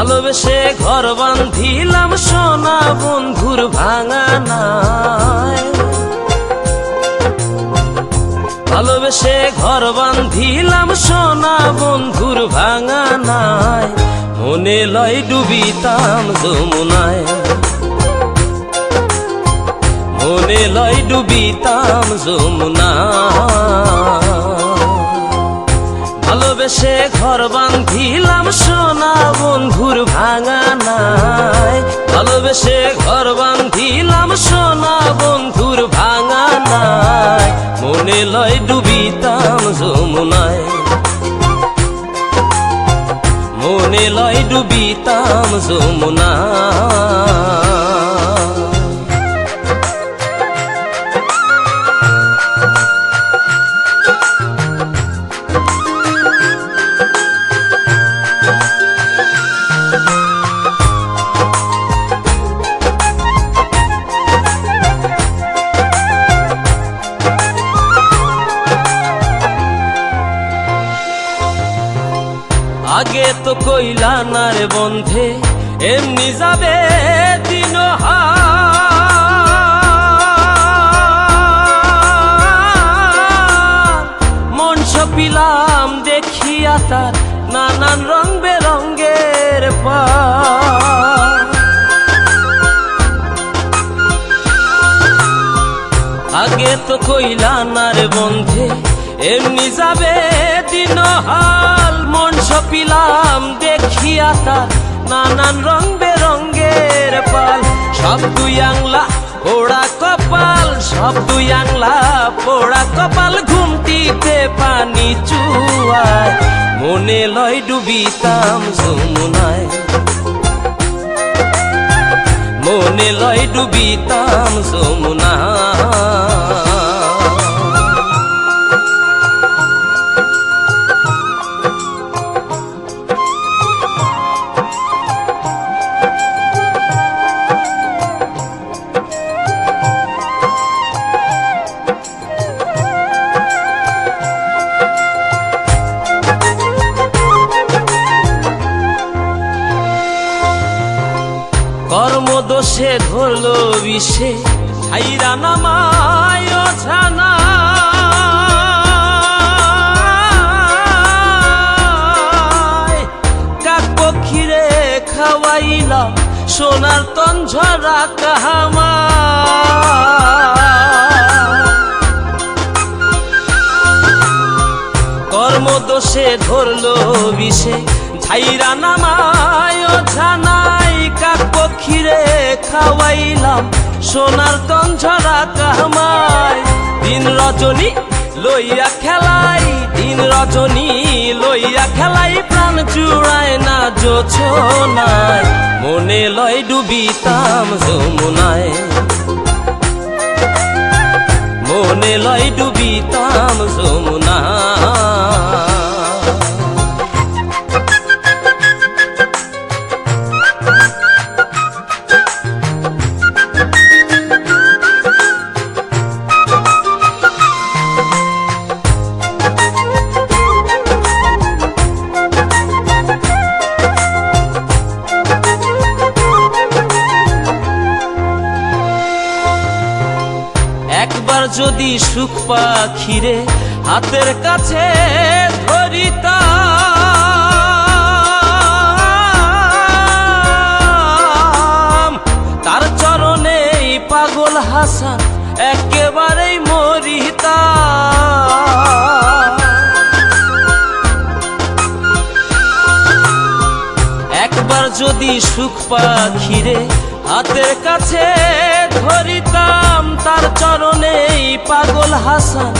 ভালোবেসে ঘর বাঁধিলাম সোনা বন্ধুর ভাঙানায়। ভালোবেসে ঘর বাঁধিলাম সোনা বন্ধুর ভাঙানায়। মনে লয় ডুবিতাম যমুনায়, মনে লয় ডুবিতাম যমুনায়। ভালোবেসে ঘর বাঁধিলাম সোনা বন্ধুর ভাঙানায়। ভালোবেসে ঘর বাঁধিলাম সোনা বন্ধুর ভাঙানায়। মনে লয় ডুবিতাম যমুনায়, মনে লয় ডুবিতাম যমুনায়। আগে তো কইলা না রে বন্ধে এমনি যাবে দিন, মন সপিলাম দেখিয়া তার নানান রং বেরঙ্গের পাল। আগে তো কইলা না রে বন্ধে এমনি যাবে দিন, মন সপিলাম দেখিয়া তার নানান রং বেরঙ্গের পাল। সব দুই আংলা পোড়া কপাল, সব দুই আংলা পোড়া কপাল, ঘুমটিতে পানি চুয়ায়। মনে লয় ডুবিতাম যমুনায়, মনে লয় ডুবিতাম যমুনায়। কর্মদোষে ধরলো বিষে হাইরা নামায় অজানা। কাক পক্ষীরে খাওয়াইলাম সোনার তঞ্ঝরা কাহামা। কর্মদোষে ধরলো বিষে ছাইরা নামায় অজানায়। কাক পক্ষীরে খাওয়াইলাম সোনার তঞ্ঝরা কামায়। দিন রজনী লইয়া খেলাই, দিন রজনী লইয়া খেলাই, প্রাণ জুড়ায় না জোছনায়। মনে লয় ডুবিতাম যমুনায়, মনে লয় ডুবিতাম যমুনায়। একবার যদি সুখ পাখিরে হাতের কাছে ধরিতাম, তার চরণে পাগল হাসান একেবারেই মরিতাম। একবার যদি সুখ পাখিরে হাতের কাছে ধরিতাম, তার চরণে পাগল হাসান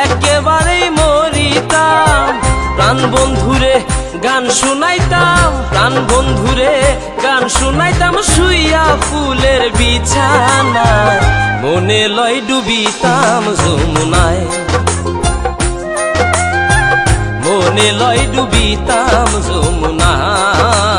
একেবারেই মরিতাম। প্রাণ বন্ধুরে গান শুনাইতাম, প্রাণ বন্ধুরে গান শুনাইতাম, শুইয়া ফুলের বিছানায়। মনে লয় ডুবিতাম যমুনায়, মনে লয় ডুবিতাম যমুনায়।